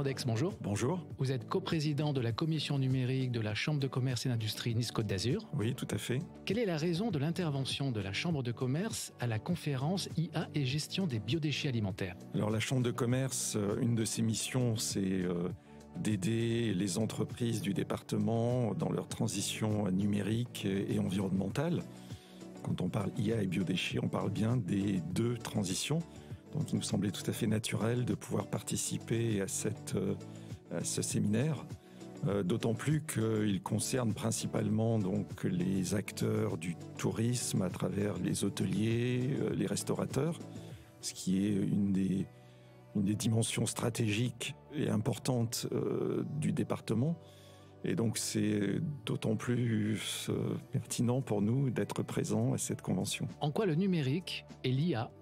Mandex, bonjour. Bonjour. Vous êtes coprésident de la commission numérique de la Chambre de commerce et d'industrie Nice-Côte d'Azur. Oui, tout à fait. Quelle est la raison de l'intervention de la Chambre de commerce à la conférence IA et gestion des biodéchets alimentaires? Alors la Chambre de commerce, une de ses missions, c'est d'aider les entreprises du département dans leur transition numérique et environnementale. Quand on parle IA et biodéchets, on parle bien des deux transitions. Donc il nous semblait tout à fait naturel de pouvoir participer à ce séminaire, d'autant plus qu'il concerne principalement donc les acteurs du tourisme à travers les hôteliers, les restaurateurs, ce qui est une des dimensions stratégiques et importantes du département. Et donc c'est d'autant plus pertinent pour nous d'être présents à cette convention. En quoi le numérique et l'IA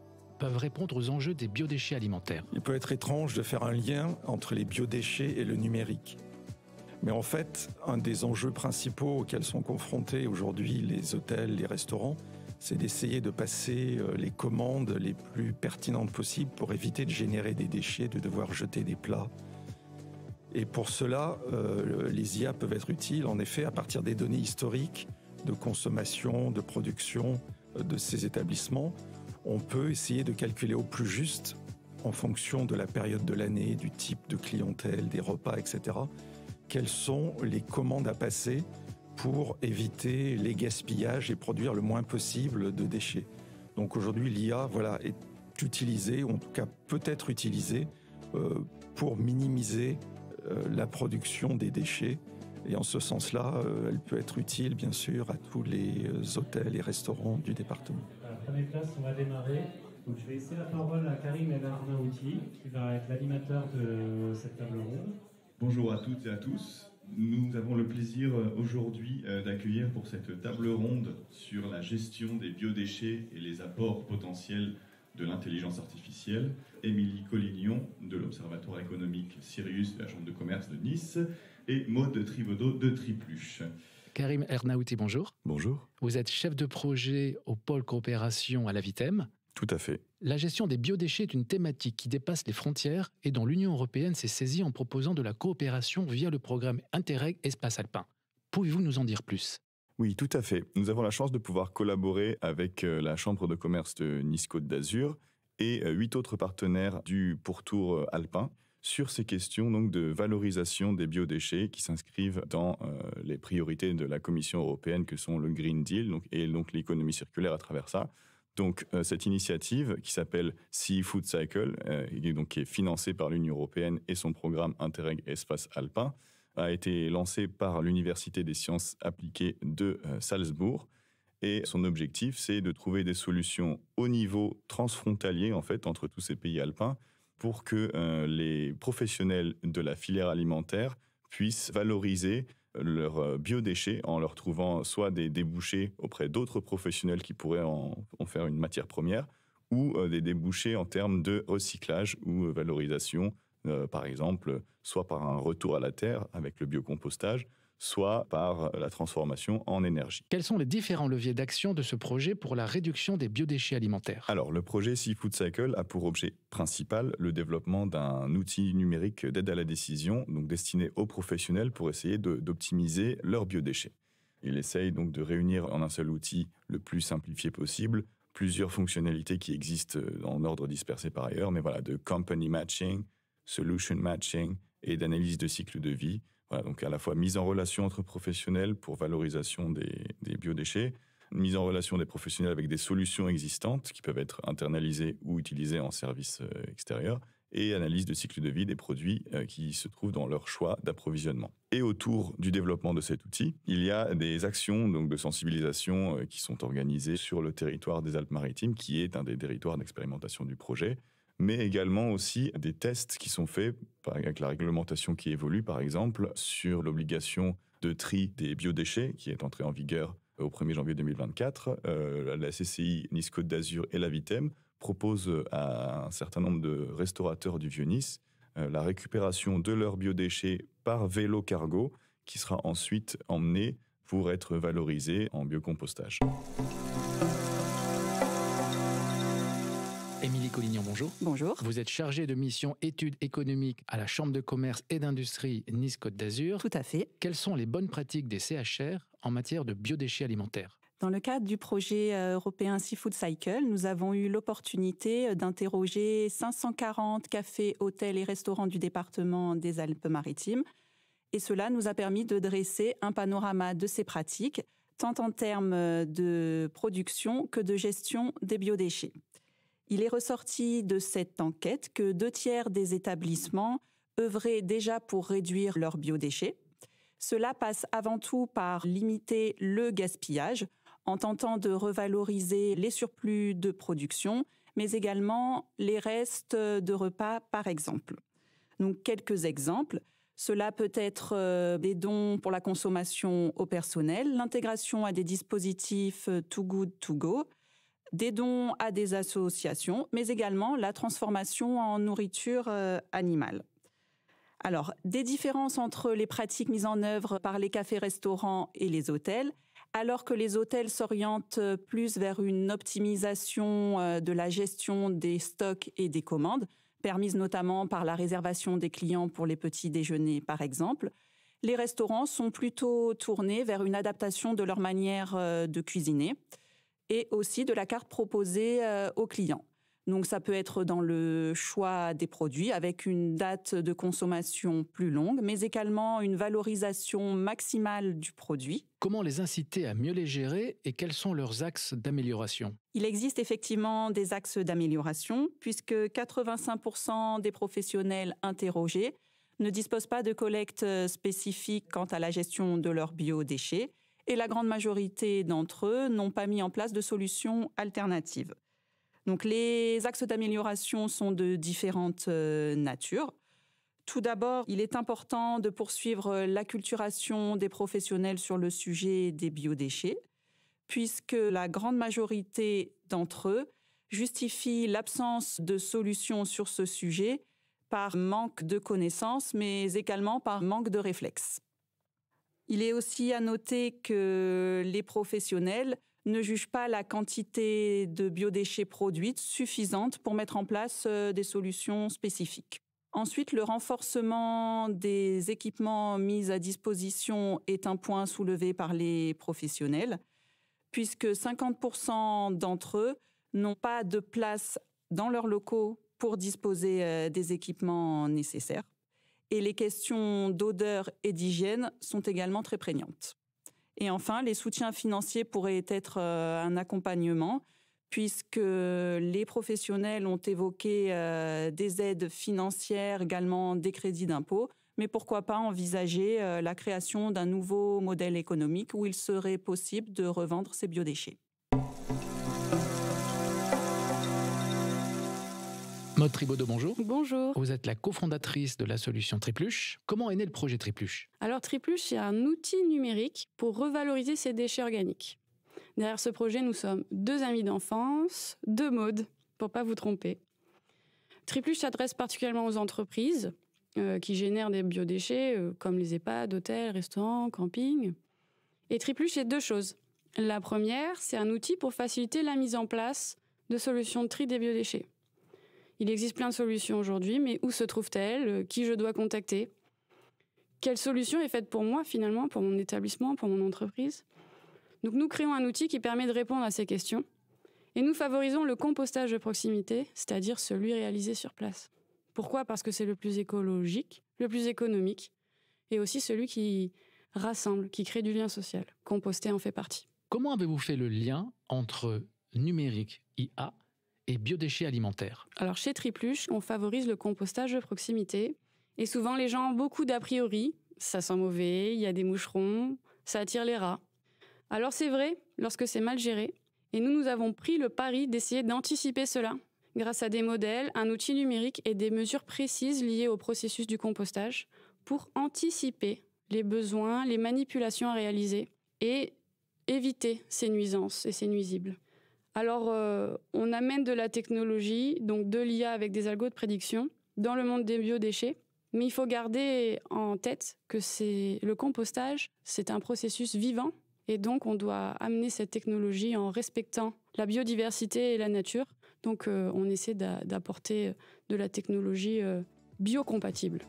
peuvent répondre aux enjeux des biodéchets alimentaires? Il peut être étrange de faire un lien entre les biodéchets et le numérique. Mais en fait, un des enjeux principaux auxquels sont confrontés aujourd'hui les hôtels, les restaurants, c'est d'essayer de passer les commandes les plus pertinentes possibles pour éviter de générer des déchets, de devoir jeter des plats. Et pour cela, les IA peuvent être utiles, en effet, à partir des données historiques de consommation, de production de ces établissements. On peut essayer de calculer au plus juste, en fonction de la période de l'année, du type de clientèle, des repas, etc., quelles sont les commandes à passer pour éviter les gaspillages et produire le moins possible de déchets. Donc aujourd'hui, l'IA est utilisée, ou en tout cas peut être utilisée, pour minimiser la production des déchets. Et en ce sens-là, elle peut être utile, bien sûr, à tous les hôtels et restaurants du département. Prenez place, on va démarrer. Donc, je vais laisser la parole à Karim El Arnaouti, qui va être l'animateur de cette table ronde. Bonjour à toutes et à tous. Nous avons le plaisir aujourd'hui d'accueillir pour cette table ronde sur la gestion des biodéchets et les apports potentiels de l'intelligence artificielle, Émilie Collignon de l'Observatoire économique Sirius de la Chambre de commerce de Nice et Maude Trivaudot de Tripluche. Karim Ernouti, bonjour. Bonjour. Vous êtes chef de projet au pôle coopération à la Vitem. Tout à fait. La gestion des biodéchets est une thématique qui dépasse les frontières et dont l'Union européenne s'est saisie en proposant de la coopération via le programme Interreg Espace Alpin. Pouvez-vous nous en dire plus ? Oui, tout à fait. Nous avons la chance de pouvoir collaborer avec la Chambre de commerce de Nice-Côte d'Azur et 8 autres partenaires du pourtour alpin sur ces questions donc, de valorisation des biodéchets qui s'inscrivent dans les priorités de la Commission européenne que sont le Green Deal et l'économie circulaire à travers ça. Donc cette initiative qui s'appelle Sea Food Cycle, qui est financée par l'Union européenne et son programme Interreg Espace Alpin, a été lancé par l'Université des sciences appliquées de Salzbourg. Et son objectif, c'est de trouver des solutions au niveau transfrontalier, en fait, entre tous ces pays alpins, pour que les professionnels de la filière alimentaire puissent valoriser leurs biodéchets en leur trouvant soit des débouchés auprès d'autres professionnels qui pourraient en faire une matière première, ou des débouchés en termes de recyclage ou valorisation, par exemple, soit par un retour à la terre avec le biocompostage, soit par la transformation en énergie. Quels sont les différents leviers d'action de ce projet pour la réduction des biodéchets alimentaires ? Alors, le projet Sea Food Cycle a pour objet principal le développement d'un outil numérique d'aide à la décision, donc destiné aux professionnels pour essayer d'optimiser leurs biodéchets. Il essaye donc de réunir en un seul outil le plus simplifié possible plusieurs fonctionnalités qui existent en ordre dispersé par ailleurs, mais de company matching, solution matching et d'analyse de cycle de vie. Donc à la fois mise en relation entre professionnels pour valorisation des biodéchets, mise en relation des professionnels avec des solutions existantes qui peuvent être internalisées ou utilisées en service extérieur, et analyse de cycle de vie des produits qui se trouvent dans leur choix d'approvisionnement. Et autour du développement de cet outil, il y a des actions donc, de sensibilisation qui sont organisées sur le territoire des Alpes-Maritimes, qui est un des territoires d'expérimentation du projet, mais également aussi des tests qui sont faits avec la réglementation qui évolue, par exemple, sur l'obligation de tri des biodéchets qui est entrée en vigueur au 1er janvier 2024. La CCI Nice-Côte d'Azur et la Vitem proposent à un certain nombre de restaurateurs du Vieux-Nice la récupération de leurs biodéchets par vélo cargo qui sera ensuite emmené pour être valorisé en biocompostage. Émilie Collignon, bonjour. Bonjour. Vous êtes chargée de mission études économiques à la Chambre de commerce et d'industrie Nice-Côte d'Azur. Tout à fait. Quelles sont les bonnes pratiques des CHR en matière de biodéchets alimentaires ? Dans le cadre du projet européen Seafood Cycle, nous avons eu l'opportunité d'interroger 540 cafés, hôtels et restaurants du département des Alpes-Maritimes. Et cela nous a permis de dresser un panorama de ces pratiques, tant en termes de production que de gestion des biodéchets. Il est ressorti de cette enquête que 2/3 des établissements œuvraient déjà pour réduire leurs biodéchets. Cela passe avant tout par limiter le gaspillage, en tentant de revaloriser les surplus de production, mais également les restes de repas, par exemple. Donc, quelques exemples. Cela peut être des dons pour la consommation au personnel, l'intégration à des dispositifs Too Good To Go, des dons à des associations, mais également la transformation en nourriture animale. Alors, des différences entre les pratiques mises en œuvre par les cafés-restaurants et les hôtels, alors que les hôtels s'orientent plus vers une optimisation de la gestion des stocks et des commandes, permise notamment par la réservation des clients pour les petits déjeuners, par exemple. Les restaurants sont plutôt tournés vers une adaptation de leur manière de cuisiner et aussi de la carte proposée aux clients. Donc ça peut être dans le choix des produits avec une date de consommation plus longue, mais également une valorisation maximale du produit. Comment les inciter à mieux les gérer et quels sont leurs axes d'amélioration ? Il existe effectivement des axes d'amélioration puisque 85% des professionnels interrogés ne disposent pas de collecte spécifique quant à la gestion de leurs biodéchets et la grande majorité d'entre eux n'ont pas mis en place de solutions alternatives. Donc, les axes d'amélioration sont de différentes natures. Tout d'abord, il est important de poursuivre l'acculturation des professionnels sur le sujet des biodéchets, puisque la grande majorité d'entre eux justifient l'absence de solutions sur ce sujet par manque de connaissances, mais également par manque de réflexes. Il est aussi à noter que les professionnels ne jugent pas la quantité de biodéchets produites suffisante pour mettre en place des solutions spécifiques. Ensuite, le renforcement des équipements mis à disposition est un point soulevé par les professionnels, puisque 50% d'entre eux n'ont pas de place dans leurs locaux pour disposer des équipements nécessaires. Et les questions d'odeur et d'hygiène sont également très prégnantes. Et enfin, les soutiens financiers pourraient être un accompagnement, puisque les professionnels ont évoqué des aides financières, également des crédits d'impôt, mais pourquoi pas envisager la création d'un nouveau modèle économique où il serait possible de revendre ces biodéchets. Maude Tribaudot, bonjour. Bonjour. Vous êtes la cofondatrice de la solution Tripluche. Comment est né le projet Tripluche ? Alors Tripluche, c'est un outil numérique pour revaloriser ces déchets organiques. Derrière ce projet, nous sommes 2 amis d'enfance, 2 Maude, pour ne pas vous tromper. Tripluche s'adresse particulièrement aux entreprises qui génèrent des biodéchets comme les EHPAD, hôtels, restaurants, campings. Et Tripluche, c'est 2 choses. La première, c'est un outil pour faciliter la mise en place de solutions de tri des biodéchets. Il existe plein de solutions aujourd'hui, mais où se trouvent-elles ? Qui je dois contacter ? Quelle solution est faite pour moi, finalement, pour mon établissement, pour mon entreprise ? Donc, nous créons un outil qui permet de répondre à ces questions. Et nous favorisons le compostage de proximité, c'est-à-dire celui réalisé sur place. Pourquoi ? Parce que c'est le plus écologique, le plus économique, et aussi celui qui rassemble, qui crée du lien social. Composter en fait partie. Comment avez-vous fait le lien entre numérique, IA, et biodéchets alimentaires ? Alors chez Tripluche, on favorise le compostage de proximité. Et souvent, les gens ont beaucoup d'a priori. Ça sent mauvais, il y a des moucherons, ça attire les rats. Alors c'est vrai, lorsque c'est mal géré. Et nous avons pris le pari d'essayer d'anticiper cela grâce à des modèles, un outil numérique et des mesures précises liées au processus du compostage pour anticiper les besoins, les manipulations à réaliser et éviter ces nuisances et ces nuisibles. Alors, on amène de la technologie, donc de l'IA avec des algos de prédiction, dans le monde des biodéchets. Mais il faut garder en tête que le compostage, c'est un processus vivant. Et donc, on doit amener cette technologie en respectant la biodiversité et la nature. Donc on essaie d'apporter de la technologie biocompatible.